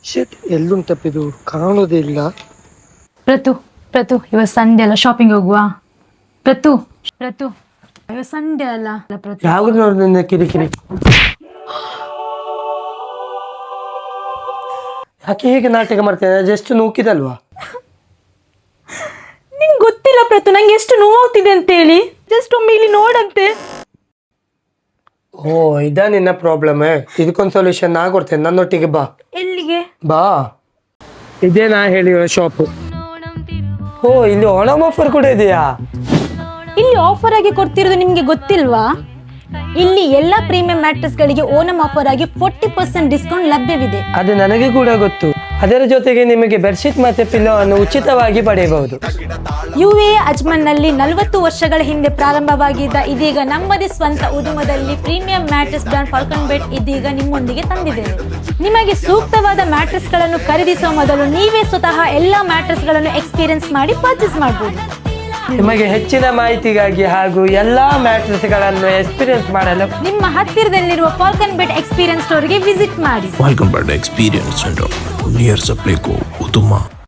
Set ಎಲ್ಲುಂಟಪ್ಪಿದು ಕಾಣೋದೇ ಇಲ್ಲ. ಪ್ರತು ಇವತ್ತು Sunday ಅಲ್ಲ, ಶಾಪಿಂಗ್ ಹೋಗುವ. ಪ್ರತು ಇವತ್ತು ಸಂಡೇ ಅಲ್ಲ ಪ್ರತು. ಯಾವಾಗ ನೋಡಿದ ಕಿರಿಕಿರಿ. ಯಾಕೆ ಹೇಗೆ ನಾಟಕ ಮಾಡ್ತೇನೆ? ಜಸ್ಟ್ ನೂಕಿದಲ್ವಾ? ನಿಂಗೆ ಗೊತ್ತಿಲ್ಲ ಪ್ರತು, ನಂಗೆ ಎಷ್ಟು ನೋವಾಗ್ತಿದೆ ಅಂತೇಳಿ. ಜಸ್ಟ್ ಒಮ್ಮೆ ಇಲ್ಲಿ ನೋಡಂತೆ. ಓ ಇದಾ ನಿನ್ನ ಪ್ರಾಬ್ಲಮ್? ಇದಕ್ಕೊಂದು ಸೊಲ್ಯೂಷನ್ ನಾ ಕೊಡ್ತೇನೆ. ನನ್ನೊಟ್ಟಿಗೆ ಬಾ. ಎಲ್ಲಿಗೆ? ಬಾ, ಇದೇ ನಾ ಹೇಳಿರೋ ಶಾಪು. ಓ ಇಲ್ಲಿ ಓಣಂ ಆಫರ್ ಕೂಡ ಇದೆಯಾ? ಇಲ್ಲಿ ಆಫರ್ ಆಗಿ ಕೊಡ್ತಿರೋದು ನಿಮ್ಗೆ ಗೊತ್ತಿಲ್ವಾ? ಇಲ್ಲಿ ಎಲ್ಲ ಪ್ರೀಮಿಯಂ ಮ್ಯಾಟ್ರೆಸ್ ಗಳಿಗೆ ಓಣಂ ಆಫರ್ ಆಗಿ 40% ಡಿಸ್ಕೌಂಟ್ ಲಭ್ಯವಿದೆ. ಅದು ನನಗೆ ಕೂಡ ಗೊತ್ತು. ಅದರ ಜೊತೆಗೆ ನಿಮಗೆ ಬೆಡ್ಶೀಟ್ ಮತ್ತೆ ಪಿಲ್ಲೋ ಅನ್ನು ಉಚಿತವಾಗಿ ಪಡೆಯಬಹುದು. UAE ಅಜ್ಮನ್ ನಲ್ಲಿ 40 ವರ್ಷಗಳ ಹಿಂದೆ ಪ್ರಾರಂಭವಾಗಿದ್ದ ಇದೀಗ ನಮ್ಮದೇ ಸ್ವಂತ ಉದ್ಯಮದಲ್ಲಿ premium mattress brand Falcon bed ಇದೀಗ ನಿಮ್ಮೊಂದಿಗೆ ತಂದಿದ್ದೇವೆ. ನಿಮಗೆ ಸೂಕ್ತವಾದ ಮ್ಯಾಟ್ರೆಸ್ ಗಳನ್ನು ಖರೀದಿಸುವ ಮೊದಲು ನೀವೇ ಸ್ವತಃ ಎಲ್ಲಾ ಮ್ಯಾಟ್ರೆಸ್ ಗಳನ್ನು ಎಕ್ಸ್ಪೀರಿಯನ್ಸ್ ಮಾಡಿ ಪರ್ಚೇಸ್ ಮಾಡಬಹುದು. ನಿಮಗೆ ಹೆಚ್ಚಿನ ಮಾಹಿತಿಗಾಗಿ ಹಾಗೂ ಎಲ್ಲಾ ಮ್ಯಾಟ್ರೆಸ್ ಗಳನ್ನು ಎಕ್ಸ್ಪೀರಿಯನ್ಸ್ ಮಾಡಲು ನಿಮ್ಮ ಹತ್ತಿರದಲ್ಲಿರುವ ಫಾಲ್ಕನ್ ಬೆಡ್ ಎಕ್ಸ್ಪೀರಿಯನ್ಸ್ ಸ್ಟೋರ್ಗೆ ವಿಸಿಟ್ ಮಾಡಿ. Falcon Bed Experience Center near Sapleco, Uttuma.